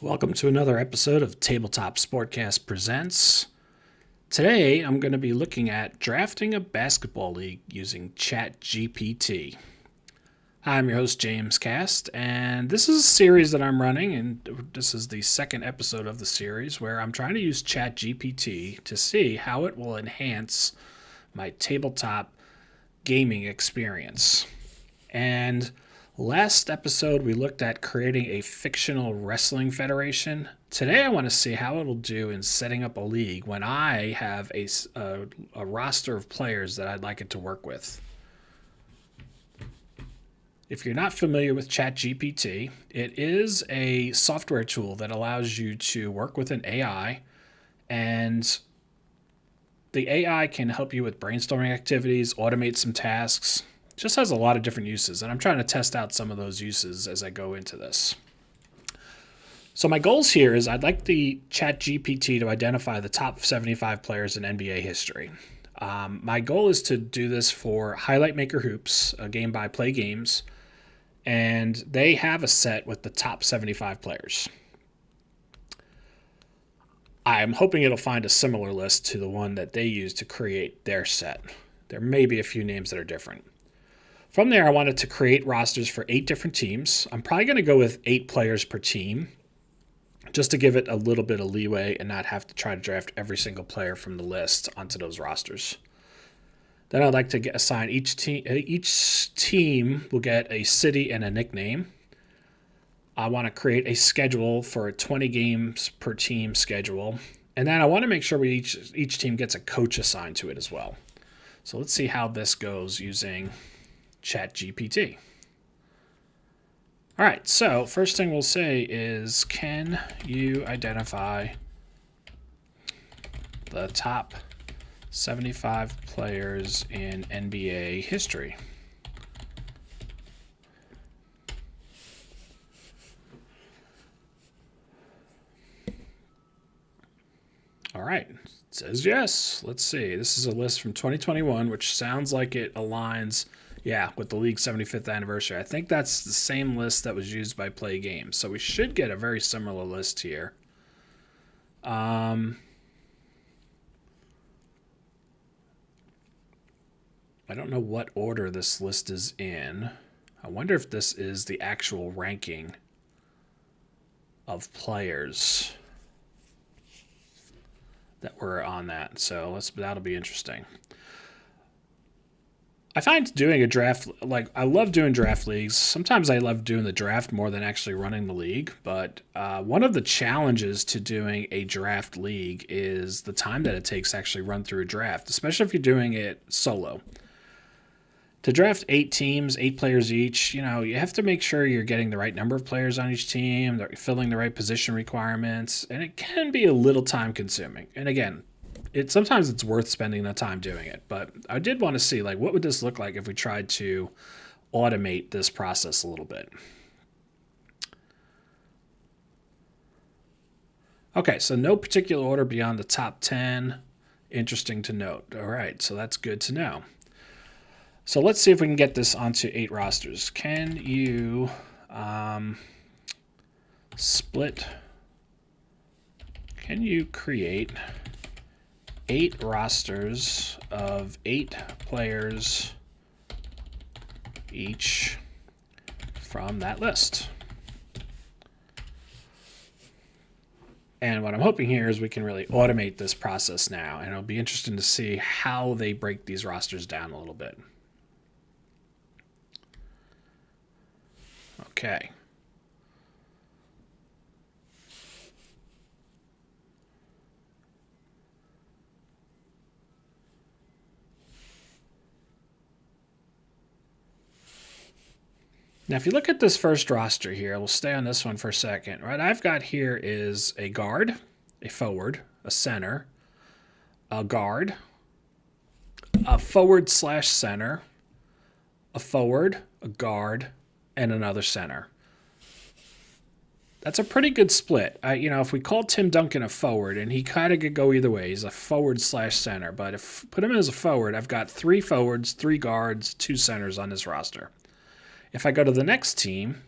Welcome to another episode of Tabletop Sportcast Presents. Today I'm going to be looking at drafting a basketball league using ChatGPT. Hi, I'm your host James Cast, and this is a series that I'm running, and this is the second episode of the series where I'm trying to use ChatGPT to see how it will enhance my tabletop gaming experience. And last episode, we looked at creating a fictional wrestling federation. Today, I want to see how it'll do in setting up a league when I have a roster of players that I'd like it to work with. If you're not familiar with ChatGPT, it is a software tool that allows you to work with an AI, and the AI can help you with brainstorming activities, automate some tasks. Just has a lot of different uses, and I'm trying to test out some of those uses as I go into this. So my goals here is I'd like the ChatGPT to identify the top 75 players in NBA history. My goal is to do this for Highlight Maker Hoops, a game by Play Games, and they have a set with the top 75 players. I'm hoping it'll find a similar list to the one that they use to create their set. There may be a few names that are different. From there, I wanted to create rosters for 8 different teams. I'm probably going to go with 8 players per team, just to give it a little bit of leeway and not have to try to draft every single player from the list onto those rosters. Then I'd like to assign each team will get a city and a nickname. I want to create a schedule for a 20 games per team schedule. And then I want to make sure each team gets a coach assigned to it as well. So let's see how this goes using ChatGPT. All right, so first thing we'll say is, can you identify the top 75 players in NBA history? All right, it says yes. Let's see. This is a list from 2021, which sounds like it aligns, with the league's 75th anniversary. I think that's the same list that was used by Play Games, so we should get a very similar list here. I don't know what order this list is in. I wonder if this is the actual ranking of players that were on that. So that'll be interesting. I find doing a draft, I love doing draft leagues. Sometimes I love doing the draft more than actually running the league. But one of the challenges to doing a draft league is the time that it takes to actually run through a draft, especially if you're doing it solo. To draft 8 teams, 8 players each, you have to make sure you're getting the right number of players on each team, they're filling the right position requirements, and it can be a little time consuming. And again, sometimes it's worth spending the time doing it, but I did want to see what would this look like if we tried to automate this process a little bit. Okay, so no particular order beyond the top 10. Interesting to note. All right, so that's good to know. So let's see if we can get this onto 8 rosters. Can you create 8 rosters of 8 players each from that list? And what I'm hoping here is we can really automate this process now, and it'll be interesting to see how they break these rosters down a little bit. Okay. Now, if you look at this first roster here, we'll stay on this one for a second. Right, I've got here is a guard, a forward, a center, a guard, a forward/center, a forward, a guard, and another center. That's a pretty good split. If we call Tim Duncan a forward, and he kind of could go either way, he's a forward/center. But if put him as a forward, I've got 3 forwards, 3 guards, 2 centers on this roster. If I go to the next team,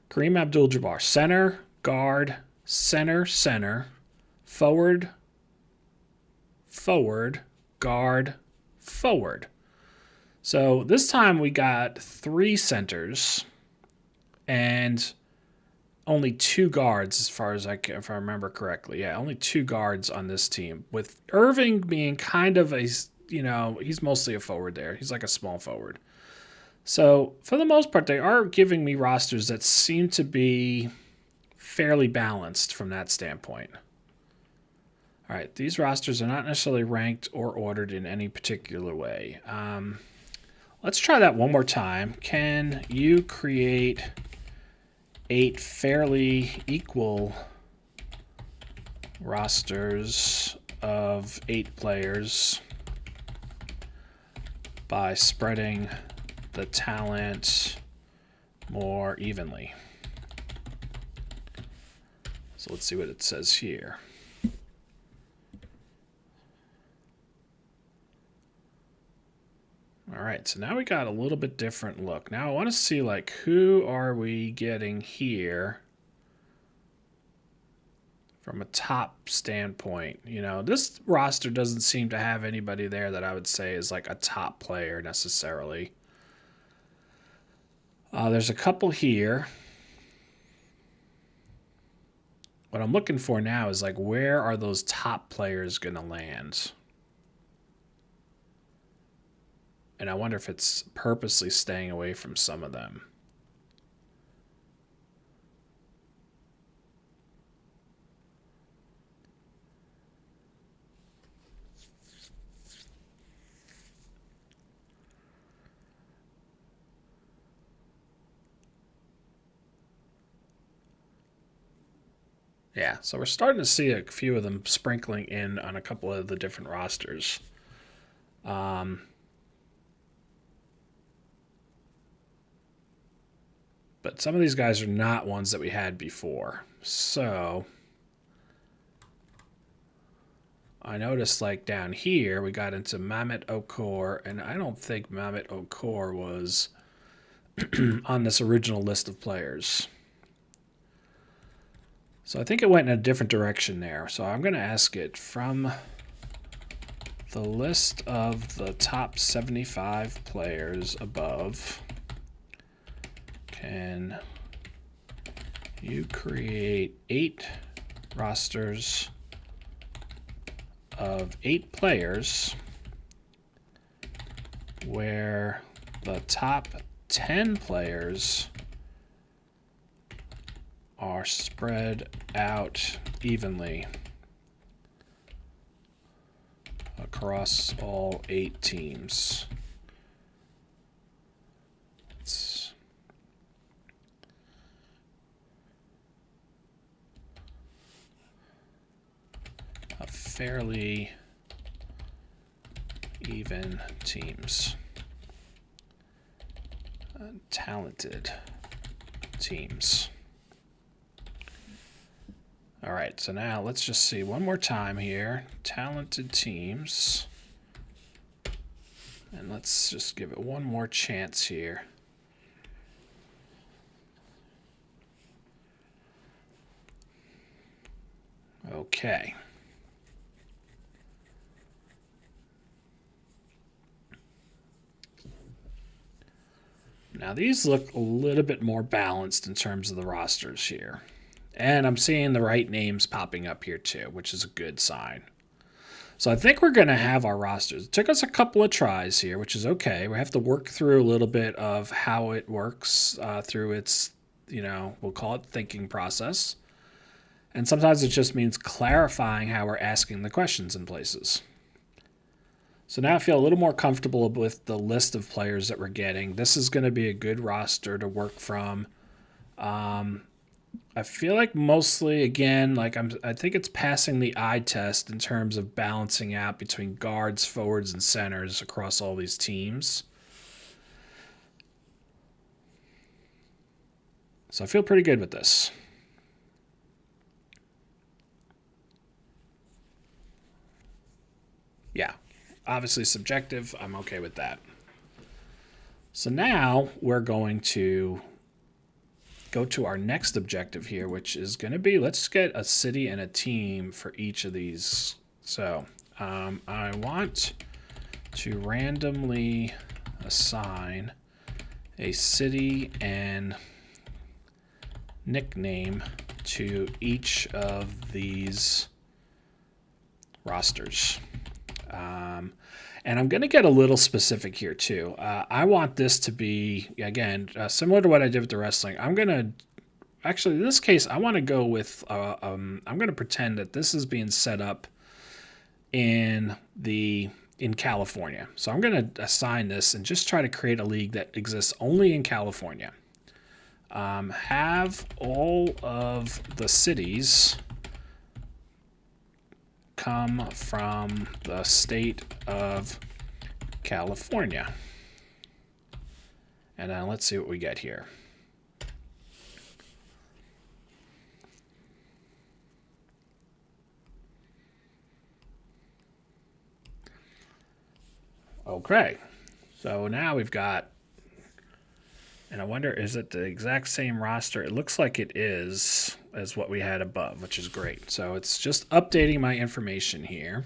Kareem Abdul-Jabbar, center, guard, center, center, forward, forward, guard, forward. So this time we got 3 centers and only 2 guards, as far as if I remember correctly. Yeah, only 2 guards on this team, with Irving being kind of a, he's mostly a forward there. He's like a small forward. So for the most part, they are giving me rosters that seem to be fairly balanced from that standpoint. All right, these rosters are not necessarily ranked or ordered in any particular way. Let's try that one more time. Can you create 8 fairly equal rosters of 8 players by spreading the talent more evenly? So let's see what it says here. All right, so now we got a little bit different look. Now I want to see, like, who are we getting here from a top standpoint? This roster doesn't seem to have anybody there that I would say is like a top player necessarily. There's a couple here. What I'm looking for now is, like, where are those top players going to land? And I wonder if it's purposely staying away from some of them. Yeah, so we're starting to see a few of them sprinkling in on a couple of the different rosters. But some of these guys are not ones that we had before. So I noticed, like, down here we got into Mehmet Okur, and I don't think Mehmet Okur was on this original list of players. So I think it went in a different direction there. So I'm going to ask it, from the list of the top 75 players above, can you create 8 rosters of 8 players where the top 10 players are spread out evenly across all 8 teams? It's a fairly even teams. Talented teams. All right, so now let's just see one more time here. Talented teams. And let's just give it one more chance here. Okay. Now these look a little bit more balanced in terms of the rosters here. And I'm seeing the right names popping up here too, which is a good sign. So I think we're going to have our rosters. It took us a couple of tries here, which is okay. We have to work through a little bit of how it works through its, we'll call it thinking process. And sometimes it just means clarifying how we're asking the questions in places. So now I feel a little more comfortable with the list of players that we're getting. This is going to be a good roster to work from. I feel like mostly, again, like I think it's passing the eye test in terms of balancing out between guards, forwards, and centers across all these teams. So I feel pretty good with this. Yeah, obviously subjective. I'm okay with that. So now we're going to go to our next objective here, which is going to be, let's get a city and a team for each of these. So I want to randomly assign a city and nickname to each of these rosters. And I'm going to get a little specific here too. I want this to be, again, similar to what I did with the wrestling. I'm going to, actually in this case, I want to go with, I'm going to pretend that this is being set up in California. So I'm going to assign this and just try to create a league that exists only in California. Have all of the cities come from the state of California. And then let's see what we get here. Okay, so now we've got, and I wonder, is it the exact same roster? It looks like it is, as what we had above, which is great. So it's just updating my information here.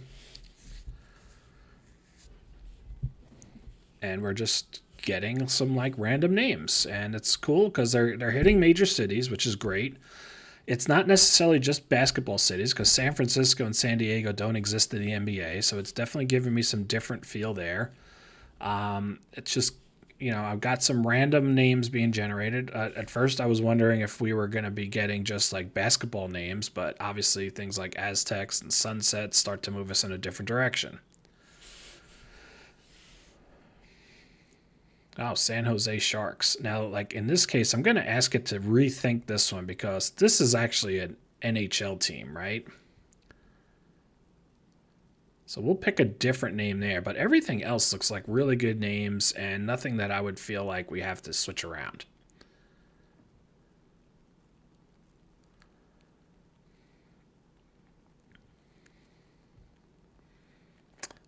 And we're just getting some like random names. And it's cool because they're hitting major cities, which is great. It's not necessarily just basketball cities because San Francisco and San Diego don't exist in the NBA. So it's definitely giving me some different feel there. It's just, I've got some random names being generated. At first, I was wondering if we were going to be getting just like basketball names, but obviously things like Aztecs and Sunsets start to move us in a different direction. Oh, San Jose Sharks. Now, like in this case, I'm going to ask it to rethink this one because this is actually an NHL team, right? So we'll pick a different name there, but everything else looks like really good names and nothing that I would feel like we have to switch around.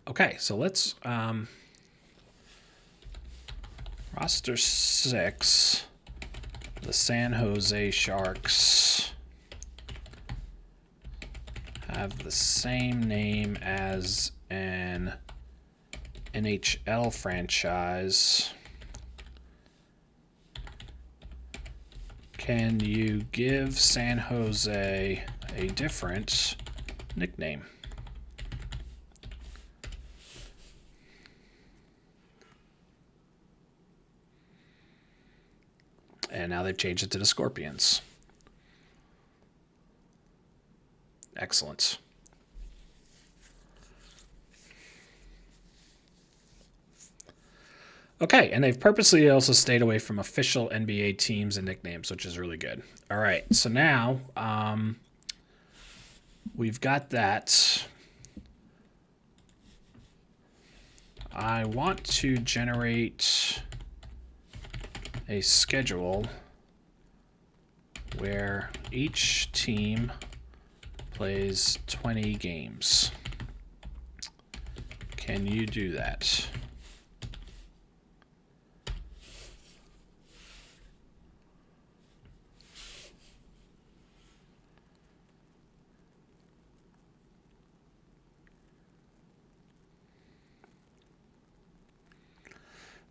Okay, so let's roster 6, the San Jose Sharks have the same name as an NHL franchise. Can you give San Jose a different nickname? And now they've changed it to the Scorpions. Excellent. Okay, and they've purposely also stayed away from official NBA teams and nicknames, which is really good. All right, so now we've got that. I want to generate a schedule where each team plays 20 games. Can you do that?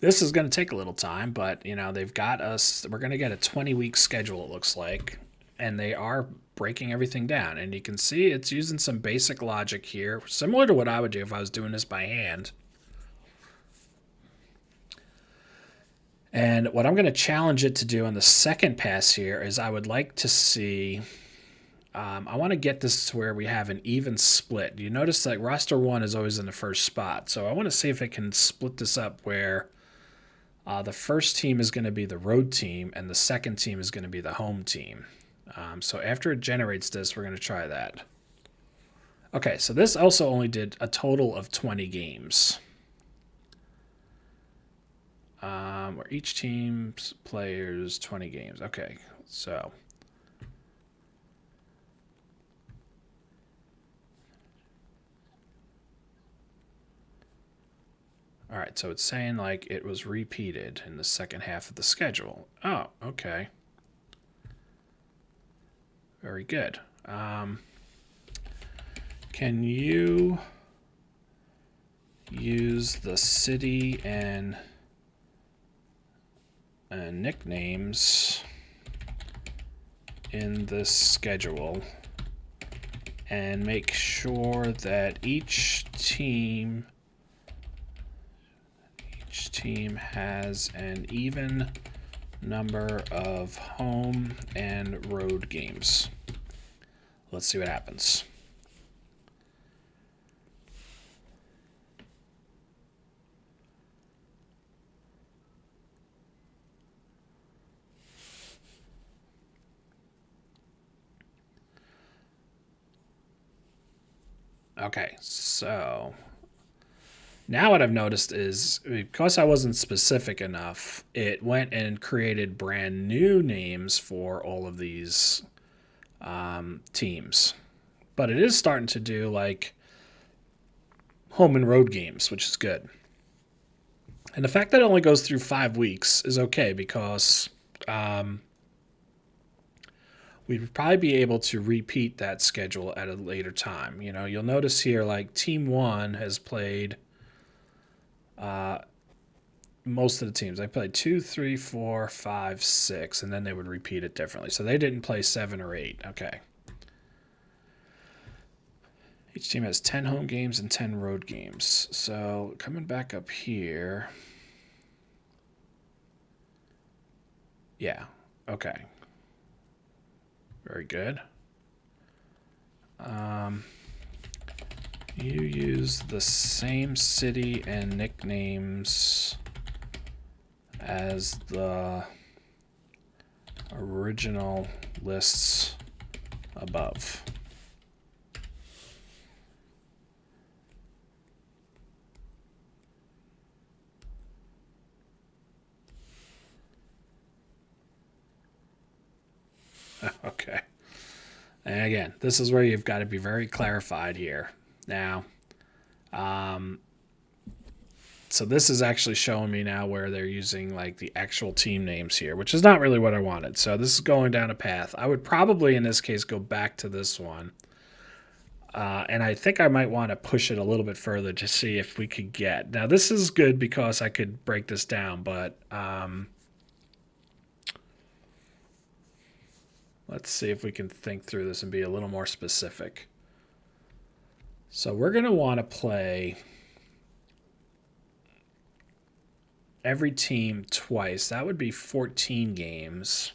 This is going to take a little time, but they've got us. We're going to get a 20-week schedule, it looks like, and they are breaking everything down. And you can see it's using some basic logic here, similar to what I would do if I was doing this by hand. And what I'm going to challenge it to do on the second pass here is I would like to see, I want to get this to where we have an even split. You notice that roster 1 is always in the first spot. So I want to see if it can split this up where the first team is going to be the road team and the second team is going to be the home team. So after it generates this, we're going to try that. Okay, so this also only did a total of 20 games. Where each team's players 20 games. Okay, so all right, so it's saying like it was repeated in the second half of the schedule. Oh, okay. Very good. Can you use the city and nicknames in this schedule and make sure that each team has an even number of home and road games. Let's see what happens. Okay, so now what I've noticed is because I wasn't specific enough, it went and created brand new names for all of these teams. But it is starting to do like home and road games, which is good. And the fact that it only goes through 5 weeks is okay because we'd probably be able to repeat that schedule at a later time. You know, you'll notice here like Team 1 has played most of the teams. They played 2, 3, 4, 5, 6, and then they would repeat it differently. So they didn't play 7 or 8. Okay. Each team has 10 home games and 10 road games. So coming back up here. Yeah. Okay. Very good. You use the same city and nicknames as the original lists above. Okay. And again, this is where you've got to be very clarified here. Now, so this is actually showing me now where they're using like the actual team names here, which is not really what I wanted. So this is going down a path. I would probably in this case go back to this one. And I think I might want to push it a little bit further to see if we could get. Now this is good because I could break this down, but let's see if we can think through this and be a little more specific. So we're going to want to play every team twice. That would be 14 games.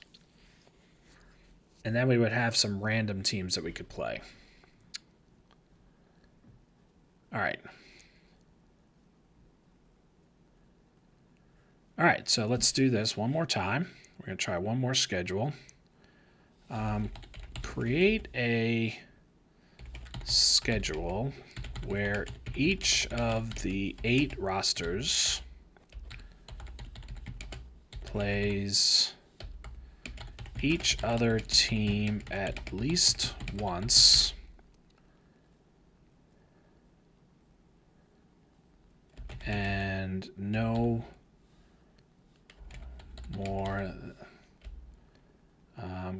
And then we would have some random teams that we could play. All right. All right, so let's do this one more time. We're going to try one more schedule. Create a schedule where each of the 8 rosters plays each other team at least once and no more.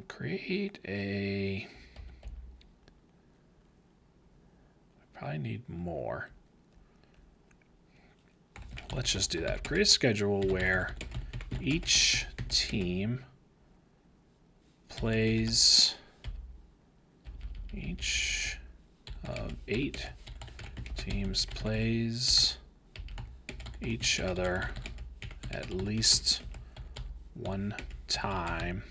Create a. Probably need more. Let's just do that. Create a schedule where each team plays each of 8 teams plays each other at least one time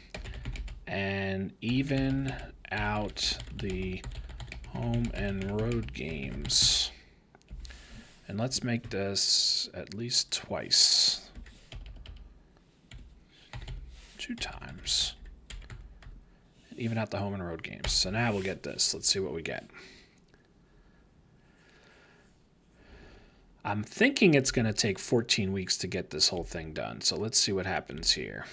and even out the home and road games. And let's make this at least twice. 2 times. And even out the home and road games. So now we'll get this. Let's see what we get. I'm thinking it's going to take 14 weeks to get this whole thing done. So let's see what happens here.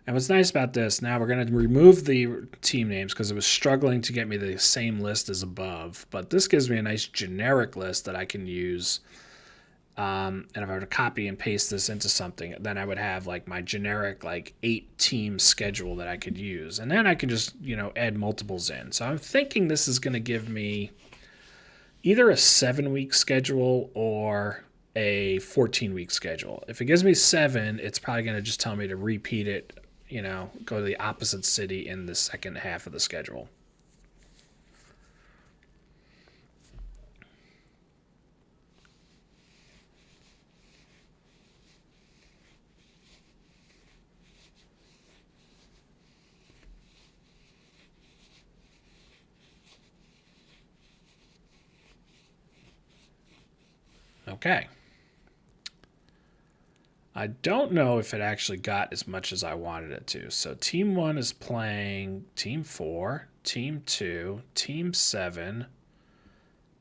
And what's nice about this, now we're going to remove the team names because it was struggling to get me the same list as above. But this gives me a nice generic list that I can use And if I were to copy and paste this into something, then I would have like my generic like 8-team schedule that I could use. And then I could just, add multiples in. So I'm thinking this is going to give me either a 7-week schedule or a 14-week schedule. If it gives me 7, it's probably going to just tell me to repeat it, go to the opposite city in the second half of the schedule. Okay. I don't know if it actually got as much as I wanted it to. So Team 1 is playing Team 4, Team 2, Team 7,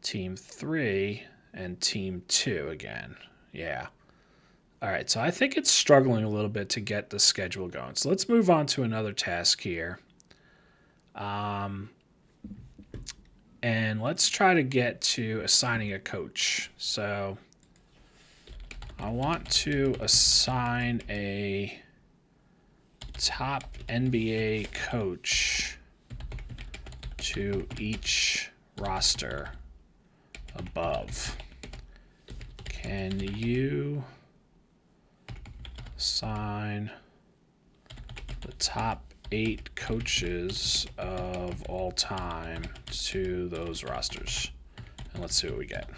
Team 3, and Team 2 again. Yeah. All right, so I think it's struggling a little bit to get the schedule going. So let's move on to another task here. And let's try to get to assigning a coach. So I want to assign a top NBA coach to each roster above. Can you assign the top 8 coaches of all time to those rosters? And let's see what we get.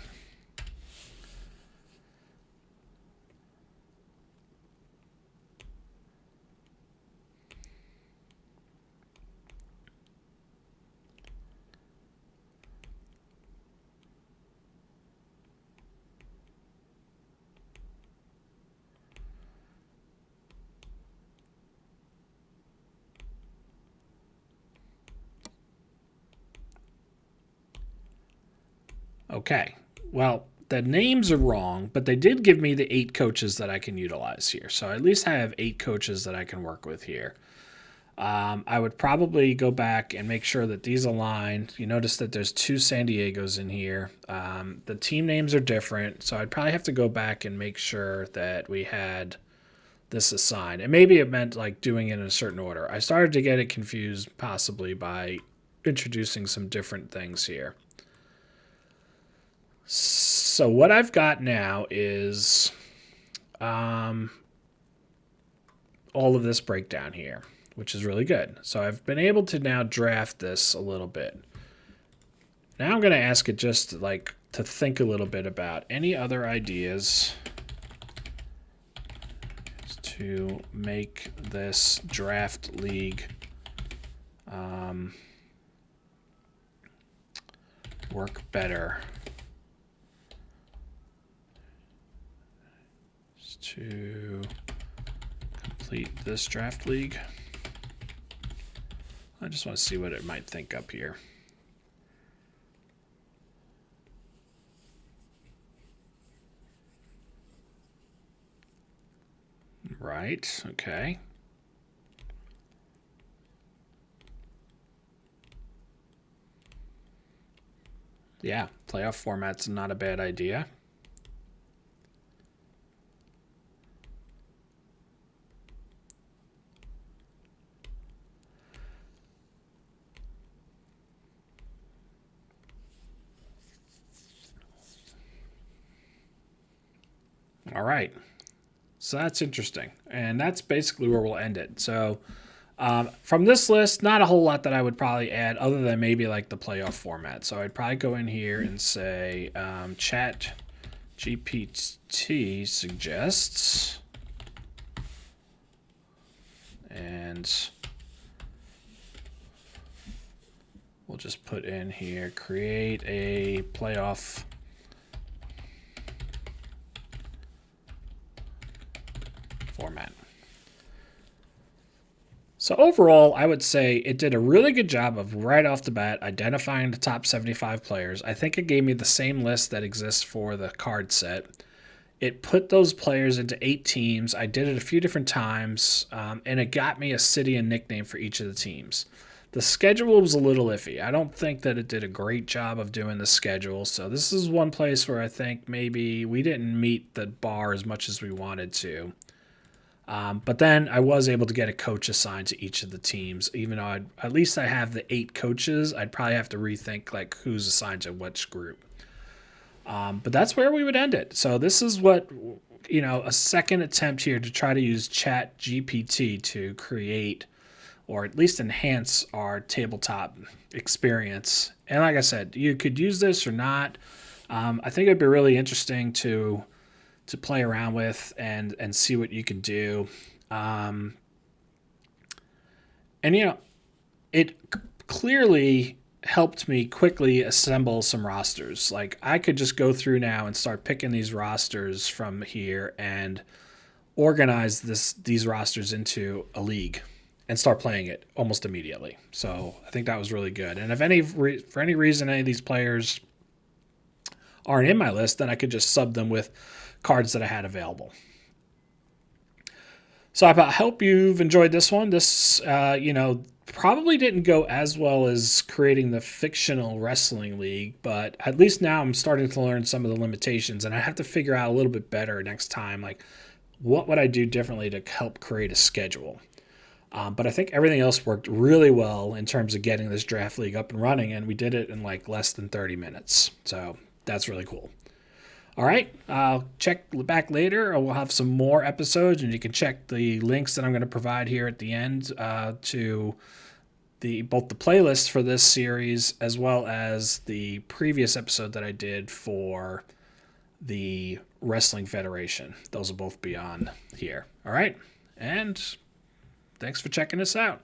Okay, well, the names are wrong, but they did give me the 8 coaches that I can utilize here. So at least I have 8 coaches that I can work with here. I would probably go back and make sure that these align. You notice that there's 2 San Diegos in here. The team names are different, so I'd probably have to go back and make sure that we had this assigned. And maybe it meant like doing it in a certain order. I started to get it confused possibly by introducing some different things here. So what I've got now is all of this breakdown here, which is really good. So I've been able to now draft this a little bit. Now I'm going to ask it just like to think a little bit about any other ideas to make this draft league work better. To complete this draft league. I just want to see what it might think up here. Right, okay. Yeah, playoff format's not a bad idea. All right. So that's interesting. And that's basically where we'll end it. So from this list, not a whole lot that I would probably add other than maybe like the playoff format. So I'd probably go in here and say ChatGPT suggests. And we'll just put in here, create a playoff format. So overall, I would say it did a really good job of right off the bat identifying the top 75 players. I think it gave me the same list that exists for the card set. It put those players into 8 teams. I did it a few different times, and it got me a city and nickname for each of the teams. The schedule was a little iffy. I don't think that it did a great job of doing the schedule. So this is one place where I think maybe we didn't meet the bar as much as we wanted to. But then I was able to get a coach assigned to each of the teams. Even though at least I have the 8 coaches, I'd probably have to rethink like who's assigned to which group. But that's where we would end it. So this is what, a second attempt here to try to use ChatGPT to create or at least enhance our tabletop experience. And like I said, you could use this or not. I think it'd be really interesting to play around with and see what you can do. And it clearly helped me quickly assemble some rosters. Like I could just go through now and start picking these rosters from here and organize these rosters into a league and start playing it almost immediately. So I think that was really good. And if for any reason any of these players aren't in my list, then I could just sub them with cards that I had available. So I hope you've enjoyed this one. This, probably didn't go as well as creating the fictional wrestling league, but at least now I'm starting to learn some of the limitations, and I have to figure out a little bit better next time, like what would I do differently to help create a schedule. But I think everything else worked really well in terms of getting this draft league up and running, and we did it in like less than 30 minutes. So that's really cool. All right, I'll check back later. We'll have some more episodes, and you can check the links that I'm going to provide here at the end to both the playlist for this series as well as the previous episode that I did for the Wrestling Federation. Those will both be on here. All right, and thanks for checking us out.